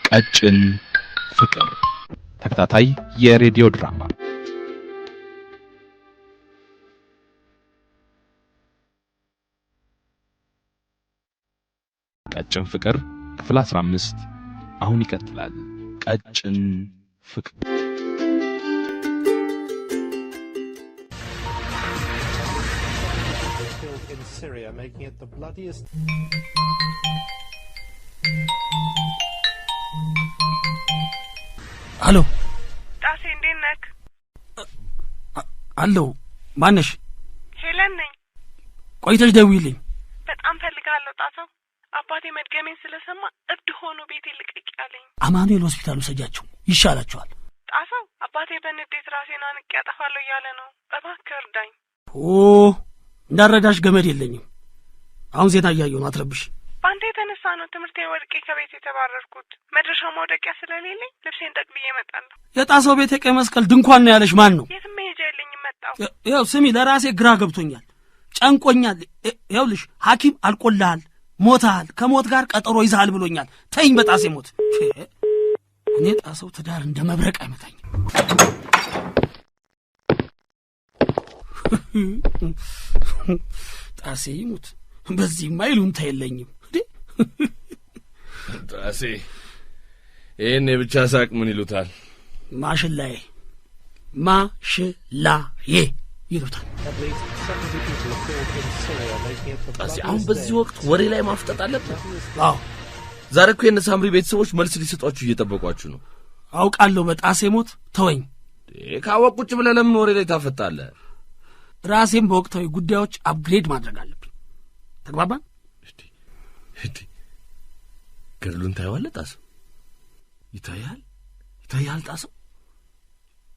ቀጭን ፍቅር ተከታታይ የሬዲዮ ድራማ ቀጭን ፍቅር ክፍል 15 አሁን ይቀጥላል። ቀጭን ፍቅር in Syria, making it the bloodiest. Hello. ጣሴ እንዴት ነህ? አሎ ማነሽ? ሄለን ነኝ። ቆይተሽ ደውይልኝ። በጣም ፈልጋለሁ ጣሰው። አባቴ መድገሜን ስለሰማ እብድ ሆኖ ቤቴ ልቀቅ ያለኝ። አማኑኤል ሆስፒታል ወሰጃቸው ይሻላቸዋል። ጣሰው አባቴ በንዴት ራሴን አንቄ ያጠፋለሁ እያለ ነው። እባክህ እርዳኝ። እንዳረዳሽ ገመድ የለኝም። አሁን ዜና እያየሁ ነው፣ አትረብሽ። ባንተ የተነሳ ነው ትምህርቴ ወድቄ ከቤት የተባረርኩት። መድረሻው መውደቂያ ስለሌለኝ ልብሴን ጠቅልዬ እመጣለሁ። የጣሰው ቤት የቀይ መስቀል ድንኳን ነው ያለሽ ማን ነው? የትም መሄጃ የለኝም መጣሁ። ያው ስሚ፣ ለራሴ ግራ ገብቶኛል፣ ጨንቆኛል። ይኸውልሽ ሐኪም አልቆልሃል፣ ሞታል፣ ከሞት ጋር ቀጠሮ ይዛል ብሎኛል። ተይኝ በጣሴ ሞት። እኔ ጣሰው ትዳር እንደ መብረቅ አይመታኝም። ጣሴ ይሙት፣ በዚህማ ይሉንታ የለኝም። ጣሴ ይሄን ብቻ ሳቅ ምን ይሉታል? ማሽላዬ ይሉታል። ጣሴ አሁን በዚህ ወቅት ወሬ ላይ ማፍጠጥ አለበት? አዎ፣ ዛሬ እኮ የእነ ሳምሪ ቤተሰቦች መልስ ሊሰጧችሁ እየጠበቋችሁ ነው። አውቃለሁ። በጣሴ ሞት ተወኝ። ካወቅ ቁጭ ብለህ ለምን ወሬ ላይ ታፈጣለህ? ራሴን በወቅታዊ ጉዳዮች አፕግሬድ ማድረግ አለብኝ። ተግባባን? ገድሉን ታየዋለህ ጣሰው? ይታያል ጣሰው?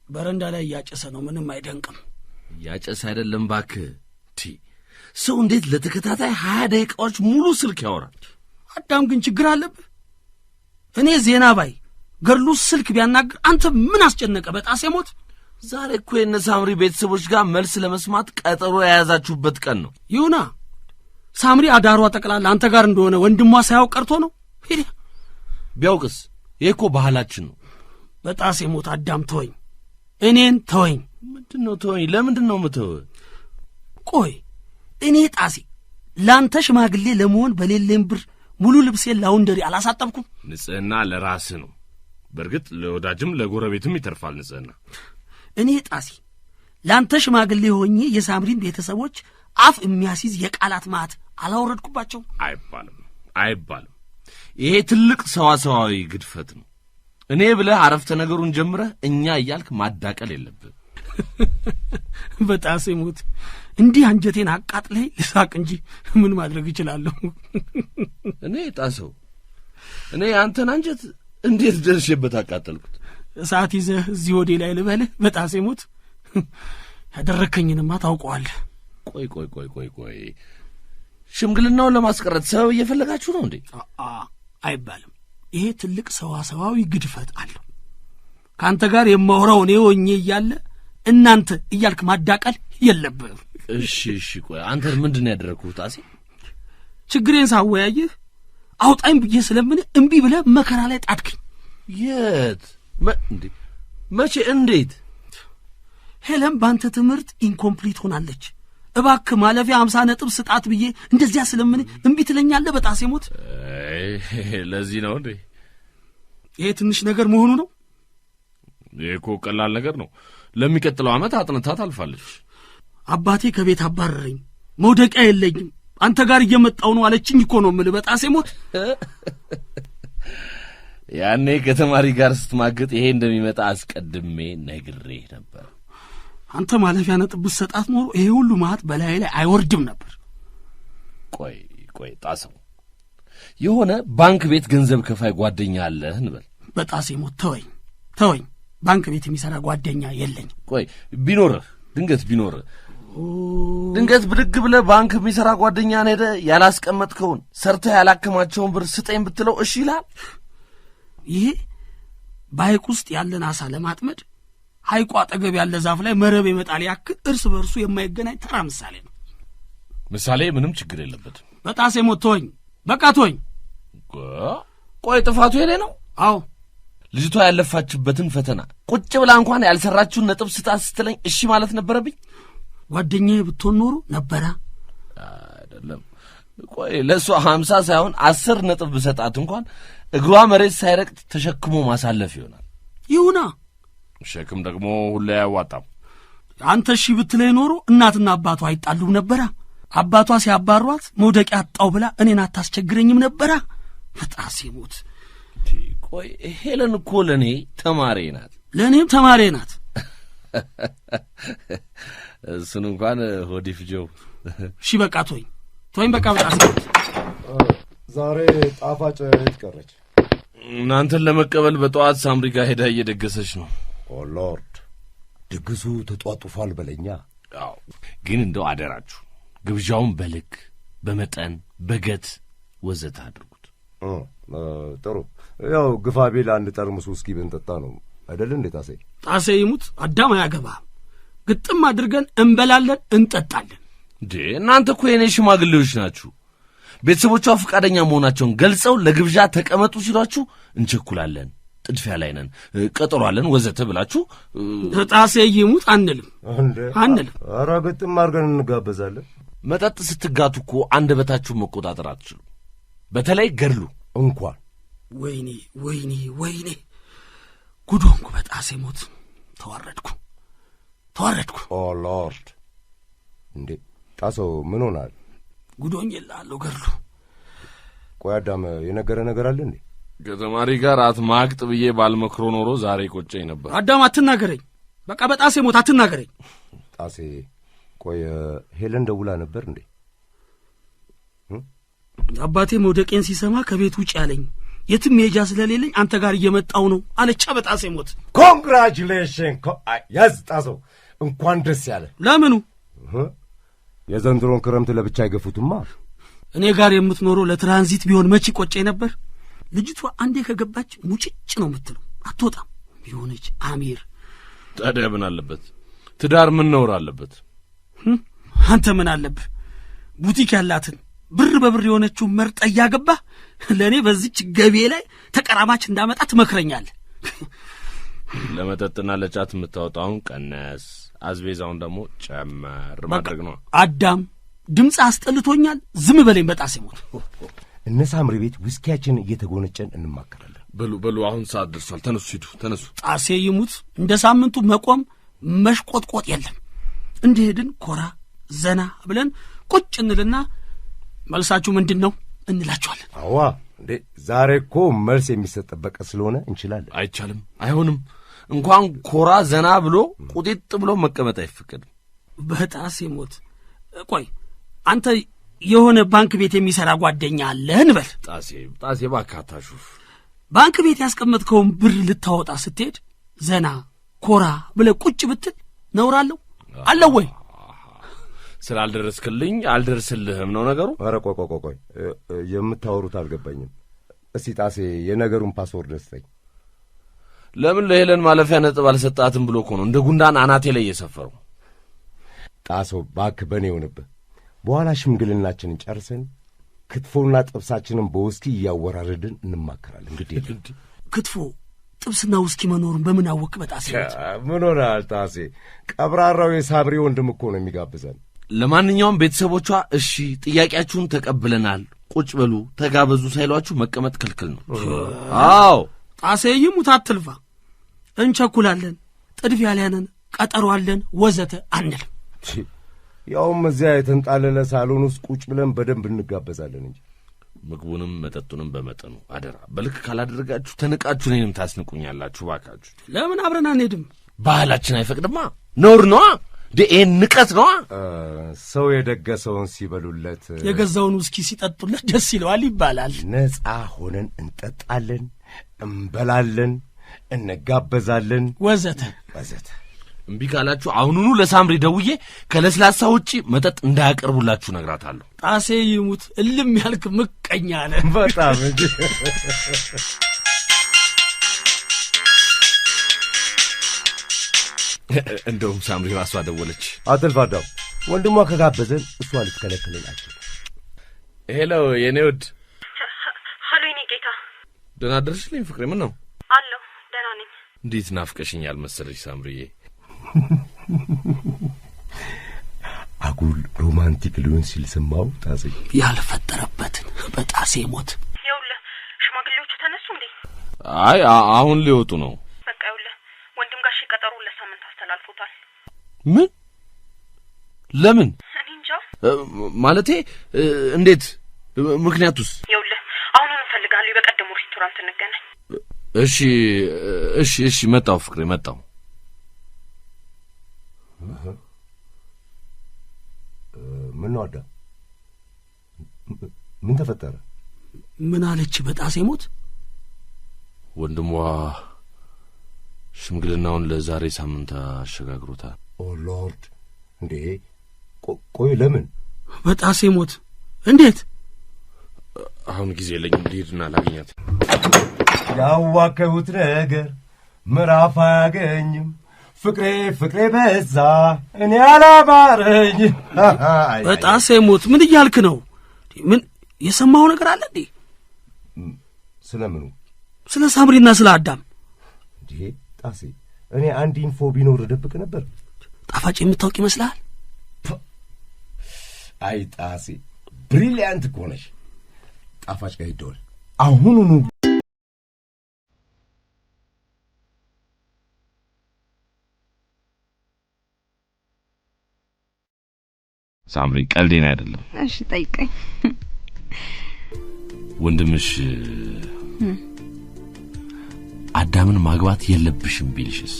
በረንዳ ላይ እያጨሰ ነው። ምንም አይደንቅም። እያጨሰ አይደለም እባክህ። ሰው እንዴት ለተከታታይ 20 ደቂቃዎች ሙሉ ስልክ ያወራል? አዳም ግን ችግር አለብህ። እኔ ዜና ባይ ገድሉ ስልክ ቢያናግር አንተ ምን አስጨነቀ? በጣሴ ሞት ዛሬ እኮ የእነ ሳምሪ ቤተሰቦች ጋር መልስ ለመስማት ቀጠሮ የያዛችሁበት ቀን ነው። ይሁና፣ ሳምሪ አዳሯ ጠቅላላ አንተ ጋር እንደሆነ ወንድሟ ሳያውቅ ቀርቶ ነው። ቢያውቅስ? ይሄ እኮ ባህላችን ነው። በጣሴ ሞት አዳም ተወኝ፣ እኔን ተወኝ። ምንድነው ተወኝ? ለምንድን ነው የምተው? ቆይ እኔ ጣሴ ለአንተ ሽማግሌ ለመሆን በሌለኝ ብር ሙሉ ልብሴን ላውንደሪ አላሳጠብኩም? ንጽህና ለራስህ ነው። በእርግጥ ለወዳጅም ለጎረቤትም ይተርፋል ንጽህና። እኔ ጣሴ ለአንተ ሽማግሌ ሆኜ የሳምሪን ቤተሰቦች አፍ የሚያስይዝ የቃላት ማት አላወረድኩባቸው? አይባልም። ይሄ ትልቅ ሰዋሰዋዊ ግድፈት ነው። እኔ ብለህ አረፍተ ነገሩን ጀምረህ እኛ እያልክ ማዳቀል የለብህ። በጣሴ ሞት እንዲህ አንጀቴን አቃጥለህ ልሳቅ እንጂ ምን ማድረግ እችላለሁ? እኔ ጣሰው አንተን አንጀት እንዴት ደርሼበት አቃጠልኩት? እሳት ይዘህ እዚህ ወዴ ላይ ልበልህ? በጣሴ ሞት ያደረከኝንማ ታውቀዋለህ። ቆይ ሽምግልናውን ለማስቀረት ሰበብ እየፈለጋችሁ ነው እንዴ? አይባልም። ይሄ ትልቅ ሰዋሰዋዊ ግድፈት አለው። ካንተ ጋር የማወራው እኔ ሆኜ እያለ እናንተ እያልክ ማዳቀል የለብህም። እሺ ቆይ አንተ ምንድን ነው ያደረግኩት? ጣሴ ችግሬን ሳወያየህ አውጣኝ ብዬ ስለምን እምቢ ብለህ መከራ ላይ ጣድከኝ። የት መቼ እንዴት? ሄለን ባንተ ትምህርት ኢንኮምፕሊት ሆናለች፣ እባክህ ማለፊያ 50 ነጥብ ስጣት ብዬ እንደዚያ ስለምን እምቢ ትለኛለህ? በጣሴ ሞት ለዚህ ነው እንዴ? ይሄ ትንሽ ነገር መሆኑ ነው? ይሄ እኮ ቀላል ነገር ነው። ለሚቀጥለው ዓመት አጥንታ ታልፋለች። አባቴ ከቤት አባረረኝ፣ መውደቂያ የለኝም፣ አንተ ጋር እየመጣው ነው አለችኝ እኮ ነው የምልህ። በጣሴ ሞት ያኔ ከተማሪ ጋር ስትማግጥ ይሄ እንደሚመጣ አስቀድሜ ነግሬህ ነበር። አንተ ማለፊያ ነጥብ ብትሰጣት ኖሮ ይሄ ሁሉ ማት በላይ ላይ አይወርድም ነበር። ቆይ ጣሰው የሆነ ባንክ ቤት ገንዘብ ከፋይ ጓደኛ አለህ እንበል። በጣሴ ሞት ተወኝ። ባንክ ቤት የሚሰራ ጓደኛ የለኝም። ቆይ ድንገት ቢኖርህ ብድግ ብለህ ባንክ የሚሰራ ጓደኛን ሄደህ ያላስቀመጥከውን ሰርተህ ያላከማቸውን ብር ስጠኝ ብትለው እሺ ይላል? ይሄ በሐይቅ ውስጥ ያለን አሳ ለማጥመድ ሐይቁ አጠገብ ያለ ዛፍ ላይ መረብ የመጣል ያክል እርስ በርሱ የማይገናኝ ተራ ምሳሌ ነው። ምሳሌ ምንም ችግር የለበትም። በጣሴ ሞት ተወኝ፣ በቃ ተወኝ። ቆይ ጥፋቱ የኔ ነው? አዎ ልጅቷ ያለፋችበትን ፈተና ቁጭ ብላ እንኳን ያልሰራችውን ነጥብ ስጣት ስትለኝ እሺ ማለት ነበረብኝ? ጓደኛዬ ብትሆን ኖሮ ነበራ። አይደለም ቆይ ለሷ 50 ሳይሆን 10 ነጥብ ብሰጣት እንኳን እግሯ መሬት ሳይረግጥ ተሸክሞ ማሳለፍ ይሆናል። ይሁና ሸክም ደግሞ ሁሉ ያዋጣም። አንተ እሺ ብትለኝ ኖሮ እናትና አባቷ አይጣሉም ነበራ። አባቷ ሲያባሯት መውደቂያ አጣው ብላ እኔን አታስቸግረኝም ነበራ። ፈጣሴ ሞት። ቆይ ሄለን እኮ ለኔ ተማሪ ናት። ለኔም ተማሪ ናት። እሱን እንኳን ሆዲ ፍጆው። እሺ በቃ ተወኝ በቃ በጣም ዛሬ ጣፋጭ ይቀረች። እናንተን ለመቀበል በጠዋት ሳምሪ ጋር ሄዳ እየደገሰች ነው። ኦ ሎርድ ድግሱ ተጧጡፋል በለኛ። አዎ ግን እንደው አደራችሁ ግብዣውን በልክ በመጠን በገት ወዘተ አድርጉት። ጥሩ ያው ግፋ ቢል አንድ ጠርሙስ ውስኪ ብንጠጣ ነው አይደል እንዴ? ጣሴ ይሙት አዳም አያገባም። ግጥም አድርገን እንበላለን እንጠጣለን። እንዴ እናንተ እኮ የኔ ሽማግሌዎች ናችሁ። ቤተሰቦቿ ፈቃደኛ መሆናቸውን ገልጸው ለግብዣ ተቀመጡ ሲሏችሁ እንቸኩላለን፣ ጥድፊያ ላይ ነን፣ ቀጠሯለን ወዘተ ብላችሁ ጣሴ ይሙት አንልም። ኧረ ግጥም አድርገን እንጋበዛለን። መጠጥ ስትጋቱ እኮ አንደበታችሁን መቆጣጠር አትችሉ። በተለይ ገድሉ እንኳን ወይኔ ጉዶንኩ በጣሴ ሞት ተዋረድኩ። ኦ ሎርድ እንዴ ጣሰው ምን ሆናል? ጉዶኝ ይላለው ገድሉ። ቆይ አዳም የነገረ ነገር አለ እንዴ? ከተማሪ ጋር አትማግጥ ብዬ ባልመክሮ ኖሮ ዛሬ ቆጨኝ ነበር። አዳም አትናገረኝ፣ በቃ በጣሴ ሞት አትናገረኝ። ጣሴ ቆይ ሄለን ደውላ ነበር እንዴ? አባቴ መውደቄን ሲሰማ ከቤት ውጭ ያለኝ የትም ሜጃ ስለሌለኝ አንተ ጋር እየመጣው ነው አለቻ። በጣሴ ሞት ኮንግራቹሌሽን ያዝ ጣሰው እንኳን ደስ ያለ። ለምኑ? የዘንድሮን ክረምት ለብቻ አይገፉትማ። እኔ ጋር የምትኖረው ለትራንዚት ቢሆን መቼ ቆጨኝ ነበር። ልጅቷ አንዴ ከገባች ሙጭጭ ነው የምትለው፣ አትወጣም። ቢሆነች አሚር ታዲያ ምን አለበት? ትዳር ምን ነውር አለበት? አንተ ምን አለብህ? ቡቲክ ያላትን ብር በብር የሆነችው መርጠ እያገባህ ለእኔ በዚች ገቤ ላይ ተቀራማች እንዳመጣ ትመክረኛለህ። ለመጠጥና ለጫት የምታወጣውን ቀነስ፣ አዝቤዛውን ደግሞ ጨመር ማድረግ ነው። አዳም ድምፅ አስጠልቶኛል፣ ዝም በለኝ። በጣሴ ሞት እነ ሳምሪ ቤት ውስኪያችን እየተጎነጨን እንማከራለን። በሉ አሁን ሰዓት ደርሷል። ተነሱ ሂዱ፣ ተነሱ። ጣሴ ይሙት እንደ ሳምንቱ መቆም መሽቆጥቆጥ የለም። እንደሄድን ኮራ ዘና ብለን ቁጭ እንልና መልሳችሁ ምንድን ነው እንላችኋለን። አዋ እንዴ ዛሬ እኮ መልስ የሚሰጠበቀ ስለሆነ እንችላለን። አይቻልም፣ አይሆንም። እንኳን ኮራ ዘና ብሎ ቁጢጥ ብሎ መቀመጥ አይፈቀድም። በጣሴ ሞት ቆይ አንተ የሆነ ባንክ ቤት የሚሰራ ጓደኛ አለህ እንበል። ጣሴ ባካታሹ ባንክ ቤት ያስቀመጥከውን ብር ልታወጣ ስትሄድ ዘና ኮራ ብለህ ቁጭ ብትል ነውራለሁ አለው ወይ? ስላልደረስክልኝ አልደርስልህም ነው ነገሩ። ኧረ ቆይ የምታወሩት አልገባኝም። እስቲ ጣሴ የነገሩን ፓስወርድ ስጠኝ። ለምን ለሄለን ማለፊያ ነጥብ አልሰጣትም ብሎ እኮ ነው እንደ ጉንዳን አናቴ ላይ እየሰፈረው። ጣሰው እባክህ በእኔ ይሆንብህ። በኋላ ሽምግልናችንን ጨርሰን ክትፎና ጥብሳችንን በውስኪ እያወራረድን እንማከራለን። እንግዲህ ክትፎ ጥብስና ውስኪ መኖሩን በምን አወቅ? በጣሴ ምን ሆነሃል ጣሴ? ቀብራራው የሳምሪ ወንድም እኮ ነው የሚጋብዘን። ለማንኛውም ቤተሰቦቿ እሺ ጥያቄያችሁን ተቀብለናል፣ ቁጭ በሉ ተጋበዙ ሳይሏችሁ መቀመጥ ክልክል ነው። አዎ ጣሴ ይሙት አትልፋ፣ እንቸኩላለን፣ ጥድፊያ ያለንን ቀጠሯለን ወዘተ አንልም። ያውም እዚያ የተንጣለለ ሳሎን ውስጥ ቁጭ ብለን በደንብ እንጋበዛለን እንጂ ምግቡንም መጠጡንም በመጠኑ አደራ። በልክ ካላደረጋችሁ ተንቃችሁ እኔንም ታስንቁኛላችሁ። ባካችሁ ለምን አብረን አንሄድም? ባህላችን አይፈቅድማ። ነውር ነዋ። ይሄን ንቀት ነዋ። ሰው የደገሰውን ሲበሉለት የገዛውን ውስኪ ሲጠጡለት ደስ ይለዋል ይባላል። ነጻ ሆነን እንጠጣለን፣ እንበላለን፣ እንጋበዛለን ወዘተ። እምቢ ካላችሁ አሁኑኑ ለሳምሪ ደውዬ ከለስላሳ ውጪ መጠጥ እንዳያቀርቡላችሁ ነግራታለሁ። ጣሴ ይሙት እልም ያልክ ምቀኛ ነህ በጣም እንጂ። እንደውም ሳምሪ ራሷ ደወለች። አትልፋዳው ወንድሟ ከጋበዘን እሷ ልትከለክለን አትችልም። ሄሎ የኔ ውድ። ሀሎ የኔ ጌታ። ደህና ደርሽልኝ ፍቅሬ? ምን ነው አለሁ ደህና ነኝ። እንዴት ናፍቀሽኛል መሰለሽ ሳምሪዬ። አጉል ሮማንቲክ ሊሆን ሲል ሰማው ጣሴ ያልፈጠረበትን በጣሴ ሞት። ይኸውልህ ሽማግሌዎቹ ተነሱ እንዴ? አይ አሁን ሊወጡ ነው። በቃ ይኸውልህ ወንድም ጋሽ ቀጠሮ ለሳምንት አስተላልፎታል። ምን? ለምን? እኔ እንጃ። ማለቴ እንዴት? ምክንያቱስ? ይኸውልህ አሁን እንፈልጋለሁ። በቀደሙ ሬስቶራንት እንገናኝ። እሺ መጣው ፍቅሬ መጣው። ምን ነው አዳም? ምን ተፈጠረ? ምን አለች በጣሴ ሞት? ወንድሟ ሽምግልናውን ለዛሬ ሳምንት አሸጋግሮታል። ኦ ሎርድ! እንዴ ቆይ ለምን? በጣሴ ሞት እንዴት? አሁን ጊዜ የለኝም፣ ልሂድና ላግኛት። ያዋከሁት ነገር ምዕራፍ አያገኝም። ፍቅሬ በዛ እኔ አላማረኝ። በጣሴ ሞት ምን እያልክ ነው? ምን የሰማው ነገር አለ እንዴ? ስለምኑ? ስለ ሳምሪና ስለ አዳም። እንዴ ጣሴ፣ እኔ አንድ ኢንፎ ቢኖር ደብቅ ነበር። ጣፋጭ የምታውቅ ይመስልሃል? አይ ጣሴ፣ ብሪሊያንት እኮ ነሽ። ጣፋጭ ጋር ይደውል አሁኑኑ። ሳምሪ ቀልዴን አይደለም። እሺ ጠይቀኝ። ወንድምሽ አዳምን ማግባት የለብሽም ቢልሽስ?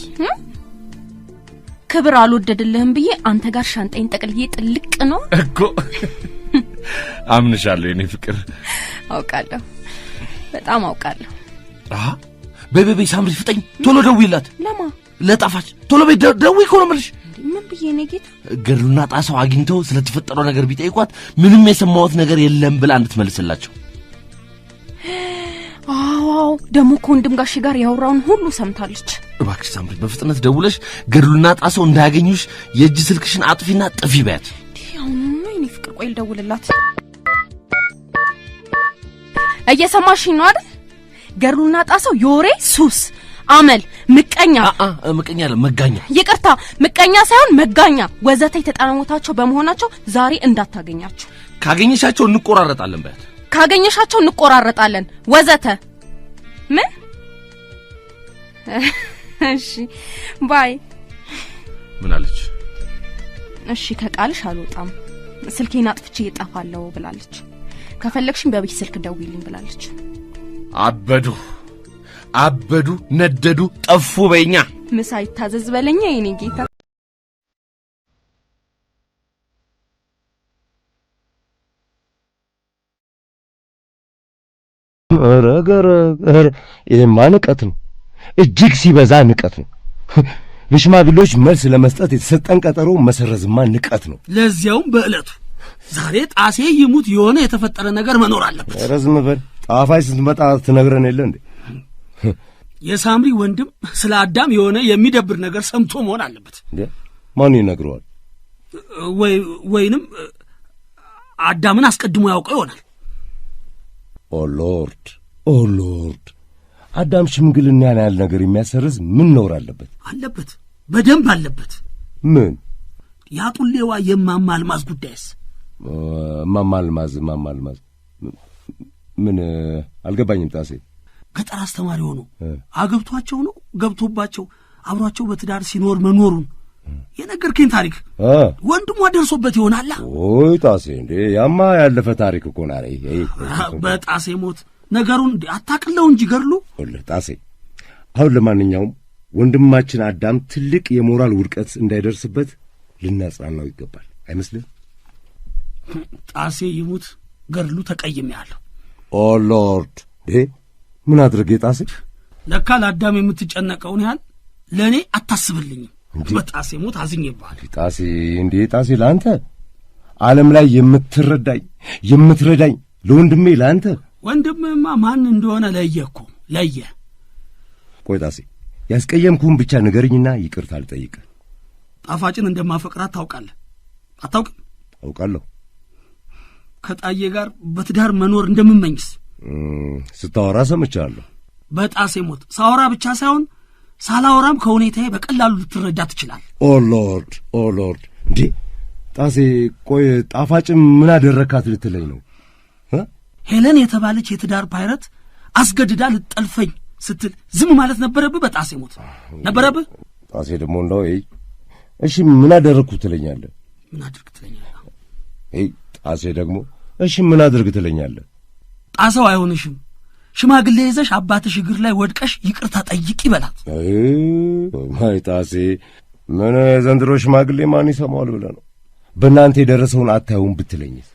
ክብር አልወደድልህም ብዬ አንተ ጋር ሻንጣይን ጠቅልዬ ጥልቅ ነው እኮ። አምንሻለሁ የኔ ፍቅር። አውቃለሁ፣ በጣም አውቃለሁ። በቤቤ ሳምሪ ፍጠኝ፣ ቶሎ ደውይላት። ለማ? ለጣፋጭ። ቶሎ በይ ደውይ እኮ ነው የምልሽ። ምን ብዬ ነው ጌታ? ገድሉና ጣሰው አግኝተው ስለተፈጠረው ነገር ቢጠይቋት ምንም የሰማሁት ነገር የለም ብላ እንድትመልስላቸው። አዎ ደግሞ ከወንድም ጋሽ ጋር ያወራውን ሁሉ ሰምታለች። እባክሽ ሳምሪ በፍጥነት ደውለሽ ገድሉና ጣሰው እንዳያገኙሽ የእጅ ስልክሽን አጥፊና ጥፊ በያት። አሁን ነው የኔ ፍቅር። ቆይ ልደውልላት። እየሰማሽኝ ነው አይደል? ገድሉና ጣሰው የወሬ ሱስ፣ አመል፣ ምቀኛ መጋኛ፣ ይቅርታ ምቀኛ ሳይሆን መጋኛ ወዘተ የተጣናሞታቸው በመሆናቸው ዛሬ እንዳታገኛቸው። ካገኘሻቸው እንቆራረጣለን በያት። ካገኘሻቸው እንቆራረጣለን ወዘተ። ምን? እሺ ባይ። ምን አለች? እሺ ከቃልሽ አልወጣም፣ ስልኬን አጥፍቼ እጠፋለሁ ብላለች። ከፈለግሽኝ በቤት ስልክ ደውይልኝ ብላለች። አበዱ፣ ነደዱ፣ ጠፉ በእኛ። ምሳ ይታዘዝ በለኛ የኔ ጌታ። ረገር ይሄማ ንቀት ነው፣ እጅግ ሲበዛ ንቀት ነው። ለሽማግሌዎች መልስ ለመስጠት የተሰጠን ቀጠሮ መሰረዝማ ንቀት ነው። ለዚያውም በእለቱ ዛሬ ጣሴ ይሙት የሆነ የተፈጠረ ነገር መኖር አለበት። ረዝም በል ጣፋጭ ስትመጣ ትነግረን የለ እንዴ? የሳምሪ ወንድም ስለ አዳም የሆነ የሚደብር ነገር ሰምቶ መሆን አለበት። ማን ይነግረዋል? ወይንም አዳምን አስቀድሞ ያውቀው ይሆናል። ኦ ሎርድ አዳም ሽምግልና ያህል ነገር የሚያሰርዝ ምን ነውር አለበት? አለበት፣ በደንብ አለበት። ምን? ያጡሌዋ የማማ አልማዝ ጉዳይስ? ማማ አልማዝ ምን? አልገባኝም ጣሴ። ገጠር አስተማሪ ሆኖ አገብቷቸው ነው ገብቶባቸው አብሯቸው በትዳር ሲኖር መኖሩን የነገርከኝ ታሪክ ወንድሟ ደርሶበት ይሆናል። ኦይ ጣሴ፣ እንዴ ያማ ያለፈ ታሪክ እኮ ነው። በጣሴ ሞት ነገሩን አታቅለው እንጂ ገርሉ። ጣሴ፣ አሁን ለማንኛውም ወንድማችን አዳም ትልቅ የሞራል ውድቀት እንዳይደርስበት ልናጽናናው ይገባል። አይመስልም? ጣሴ ይሙት ገርሉ ተቀይሜያለሁ። ኦ ሎርድ! ምን አድርጌ ጣሴ? ለካ ለአዳም የምትጨነቀውን ያህል ለእኔ አታስብልኝም። በጣሴ ሞት አዝኜብሃል ጣሴ። እንዴ ጣሴ፣ ለአንተ ዓለም ላይ የምትረዳኝ ለወንድሜ ለአንተ። ወንድምማ ማን እንደሆነ ለየኩ ለየ። ቆይ ጣሴ፣ ያስቀየምኩህን ብቻ ንገርኝና ይቅርታ ልጠይቅ። ጣፋጭን እንደማፈቅራት ታውቃለህ አታውቅም? አውቃለሁ። ከጣዬ ጋር በትዳር መኖር እንደምመኝስ? ስታወራ ሰምቻለሁ። በጣሴ ሞት ሳወራ ብቻ ሳይሆን ሳላወራም ከሁኔታዬ በቀላሉ ልትረዳ ትችላለህ። ኦ ሎርድ እንዴ ጣሴ ቆይ ጣፋጭም ምን አደረካት ልትለኝ ነው? ሄለን የተባለች የትዳር ፓይረት አስገድዳ ልጠልፈኝ ስትል ዝም ማለት ነበረብህ? በጣሴ ሞት ነበረብህ? ጣሴ ደግሞ እንደው እሺ ምን አደረኩ ትለኛለህ? ምን አድርግ ትለኛለህ? ጣሴ ደግሞ እሺ ምን አድርግ ትለኛለህ? ጣሰው አይሆንሽም፣ ሽማግሌ ይዘሽ አባትሽ እግር ላይ ወድቀሽ ይቅርታ ጠይቂ በላት። ማይ ጣሴ ምን ዘንድሮ ሽማግሌ ማን ይሰማዋል ብለህ ነው? በእናንተ የደረሰውን አታዩም ብትለኝስ?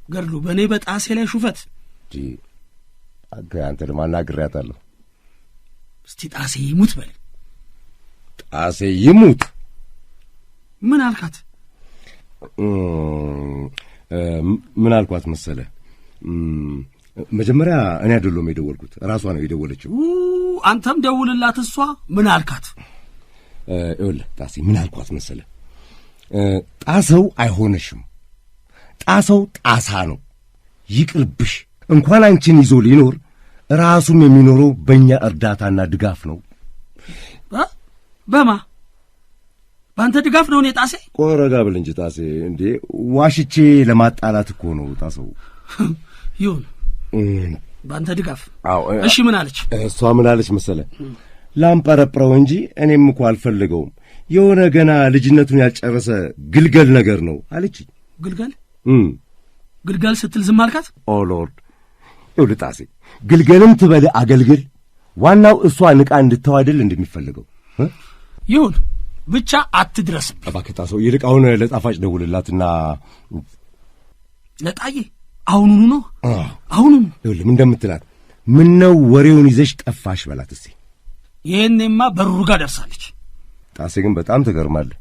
ገድሉ በእኔ በጣሴ ላይ ሹፈት አንተ ደግሞ አናግሬያታለሁ። እስቲ ጣሴ ይሙት በል። ጣሴ ይሙት ምን አልካት? ምን አልኳት መሰለ? መጀመሪያ እኔ አይደለሁም የደወልኩት፣ ራሷ ነው የደወለችው። አንተም ደውልላት። እሷ ምን አልካት? ይኸውልህ ጣሴ ምን አልኳት መሰለ? ጣሰው አይሆነሽም፣ ጣሰው ጣሳ ነው፣ ይቅርብሽ። እንኳን አንቺን ይዞ ሊኖር ራሱም የሚኖረው በእኛ እርዳታና ድጋፍ ነው። በማ በአንተ ድጋፍ ነው? እኔ ጣሴ ቆይ ረጋ ብል እንጂ ጣሴ። እንዴ ዋሽቼ ለማጣላት እኮ ነው ጣሰው። ይሁን በአንተ ድጋፍ። አዎ እሺ ምን አለች? እሷ ምን አለች መሰለ? ላምጠረጥረው እንጂ እኔም እኮ አልፈልገውም፣ የሆነ ገና ልጅነቱን ያልጨረሰ ግልገል ነገር ነው አለች። ግልገል ግልገል ስትል ዝም አልካት? ኦ ሎርድ ይኸውልህ ጣሴ፣ ግልገልም ትበል አገልግል፣ ዋናው እሷ ንቃ እንድተዋደል እንደሚፈልገው። ይሁን ብቻ አትድረስም። እባክህ ጣሰው፣ ይልቅ አሁን ለጣፋጭ ደውልላትና ለጣዬ አሁኑኑ ነው አሁኑኑ። ይኸውልህ ምን እንደምትላት ምነው ወሬውን ይዘሽ ጠፋሽ በላት እስቲ። ይሄኔማ በሩ ጋር ደርሳለች። ጣሴ ግን በጣም ትገርማለህ።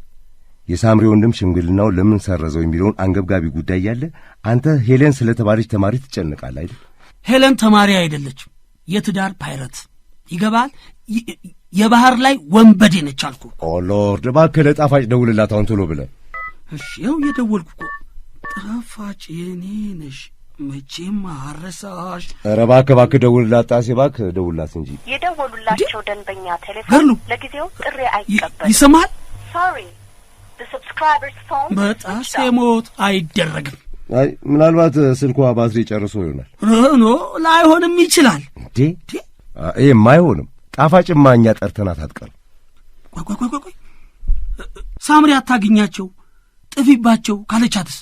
የሳምሪ ወንድም ሽምግልናው ለምን ሰረዘው የሚለውን አንገብጋቢ ጉዳይ ያለ አንተ ሄለን ስለተባለች ተማሪ ትጨነቃለህ አይደል? ሄለን ተማሪ አይደለችም፣ የትዳር ፓይረት ይገባል። የባህር ላይ ወንበዴ ነች አልኩ። ኦ ሎርድ እባክህ ለጣፋጭ ደውልላት አሁን ቶሎ ብለህ። እሺ ይኸው እየደወልኩ እኮ። ጣፋጭ የኔ ነሽ መቼም አረሳሽ። ኧረ እባክህ ደውልላት ጣሴ፣ እባክህ ደውልላት እንጂ። የደወሉላቸው ደንበኛ ቴሌፎን ለጊዜው ጥሪ አይቀበልም። ይሰማል? ሶሪ the subscriber's phone በጣሴ ሞት አይደረግም። አይ ምናልባት ስልኳ ባትሪ ጨርሶ ይሆናል። ኖ ላይሆንም ይችላል። እንዴ ይሄም አይሆንም። ጣፋጭማ እኛ ጠርተናት አትቀርም። ቆይ ሳምሪ አታግኛቸው ጥፊባቸው ካለቻትስ?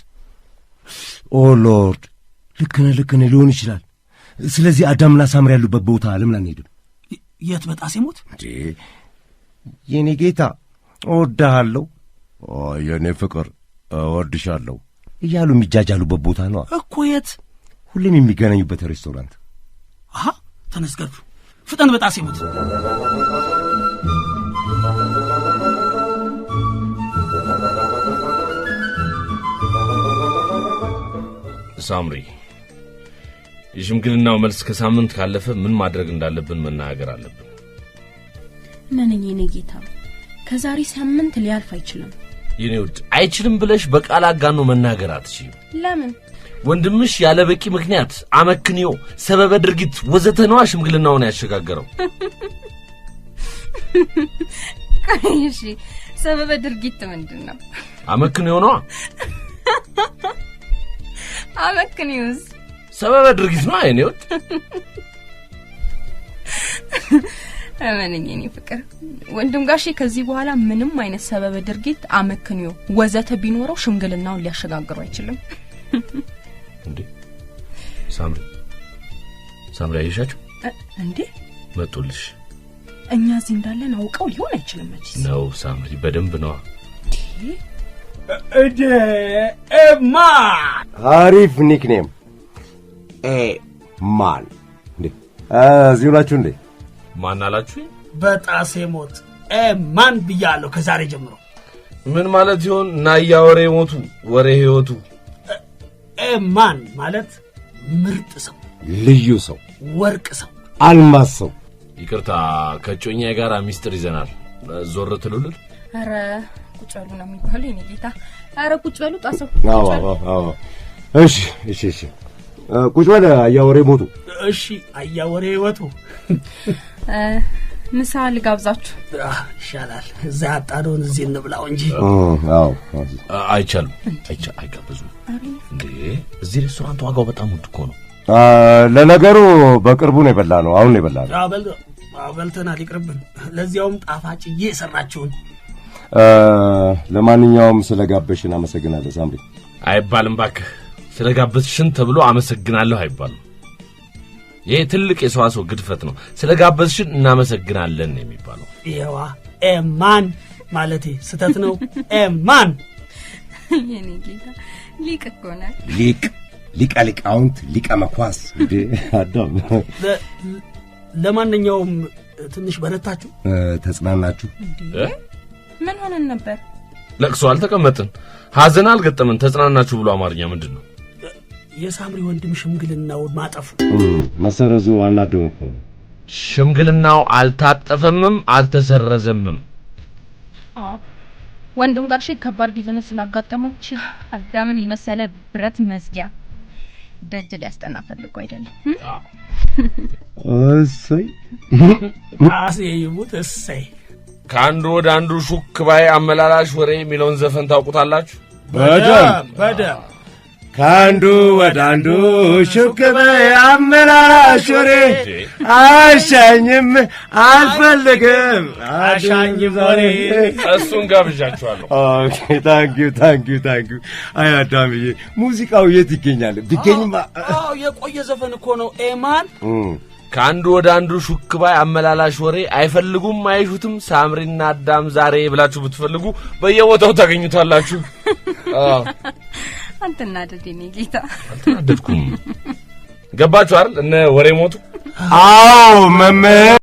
ኦ ሎርድ ልክ ነህ ሊሆን ይችላል። ስለዚህ አዳምና ሳምሪ ያሉበት ቦታ ለምን አንሄድም? የት? በጣሴ ሞት እንዴ የኔ ጌታ እወድሃለሁ፣ የኔ ፍቅር እወድሻለሁ እያሉ የሚጃጃሉበት ቦታ ነው እኮ። የት? ሁሌም የሚገናኙበት ሬስቶራንት። አሃ ተነስ ገዱ፣ ፍጠን። በጣሴ ሞት ሳምሪ፣ የሽምግልናው መልስ ከሳምንት ካለፈ ምን ማድረግ እንዳለብን መናገር አለብን። ምንኝ የኔ ጌታ፣ ከዛሬ ሳምንት ሊያልፍ አይችልም። የኔ ውድ አይችልም ብለሽ በቃል አጋኖ መናገር አትችይም። ለምን? ወንድምሽ ያለ በቂ ምክንያት አመክንዮ፣ ሰበበ ድርጊት ወዘተ ነው ሽምግልናውን ያሸጋገረው። እሺ ሰበበ ድርጊት ምንድነው? አመክንዮ ነው። አመክንዮስ ሰበበ ድርጊት ነው። የኔ ውድ አመነኝ የኔ ፍቅር፣ ወንድም ጋሼ ከዚህ በኋላ ምንም አይነት ሰበበ ድርጊት አመክንዮ ወዘተ ቢኖረው ሽምግልናውን ሊያሸጋግሩ አይችልም። እንዴ ሳምሪ አይሻችሁ እንዴ መጥቶልሽ? እኛ እዚህ እንዳለን አውቀው ሊሆን አይችልም መቼስ ነው። ሳምሪ በደንብ ነው። እዴ ኤማን አሪፍ ኒክኔም ኤማን። እንዴ እዚሁ ናችሁ እንዴ? ማን አላችሁ? በጣሴ ሞት ኤማን ብያለሁ ከዛሬ ጀምሮ። ምን ማለት ይሆን? ናያ ወሬ ሞቱ ወሬ ህይወቱ። ኤማን ማለት ምርጥ ሰው፣ ልዩ ሰው፣ ወርቅ ሰው፣ አልማዝ ሰው። ይቅርታ ከጮኛ ጋር ሚስጥር ይዘናል። ዞር ትሉልል። አረ ቁጭ በሉ ነው የሚባለው የኔ ጌታ። አረ ቁጭ በሉ ጣሰው። አዎ እሺ ቁጭ በል አያወሬ ሞቱ። እሺ አያወሬ ወጡ። ምሳ ልጋብዛችሁ። ይሻላል። እዛ አጣዶን እዚህ እንብላው እንጂ። አዎ አይቻልም። አይጋበዙም እንዴ? እዚህ ሬስቶራንት ዋጋው በጣም ውድ እኮ ነው። ለነገሩ በቅርቡ ነው የበላነው። አሁን ነው የበላነው። በልተናል። ይቅርብን። ለዚያውም ጣፋጭዬ የሰራችውን። ለማንኛውም ስለጋበሽን አመሰግናለሁ ሳምሪ። አይባልም እባክህ። ስለጋበዝሽን ተብሎ አመሰግናለሁ አይባልም። ይሄ ትልቅ የሰዋሰው ግድፈት ነው። ስለጋበዝሽን እናመሰግናለን የሚባለው። ይሄዋ ኤማን ማለቴ ስተት ነው። ኤማን የኔ ጌታ ሊቅ እኮ ነው። ሊቀ ሊቃውንት ሊቀ መኳስ እንዴ አዳም። ለማንኛውም ትንሽ በረታችሁ? ተጽናናችሁ? ምን ሆነን ነበር? ለቅሶ አልተቀመጥን፣ ሐዘን አልገጠመን። ተጽናናችሁ ብሎ አማርኛ ምንድን ነው? የሳምሪ ወንድም ሽምግልናው ማጠፉ መሰረዙ አናደው። ሽምግልናው አልታጠፈምም አልተሰረዘምም። ወንድም ጋር ከባድ ቢዝነስ ስላጋጠመው አዳምን የመሰለ ብረት መዝጊያ ደጅ ሊያስጠና ፈልጎ አይደለም። እሰይ ይሙት እሰይ። ከአንዱ ወደ አንዱ ሹክ ባይ አመላላሽ ወሬ የሚለውን ዘፈን ታውቁታላችሁ? በደም ከአንዱ ወደ አንዱ ሹክ ባይ አመላላሽ ወሬ አሻኝም አልፈልግም አሻኝም ወሬ። እሱን ጋብዣችኋለሁ። ኦኬ ታንኪዩ። አይ አዳምዬ ሙዚቃው የት ይገኛል? ቢገኝማ የቆየ ዘፈን እኮ ነው። ኤማን ከአንዱ ወደ አንዱ ሹክ ባይ አመላላሽ ወሬ አይፈልጉም አይሹትም ሳምሪና አዳም ዛሬ ብላችሁ ብትፈልጉ በየቦታው ታገኙታላችሁ። አንተና ደዴኔ ጌታ አልተናደድኩም። ገባችሁ አይደል? እነ ወሬ ሞቱ። አዎ መምህር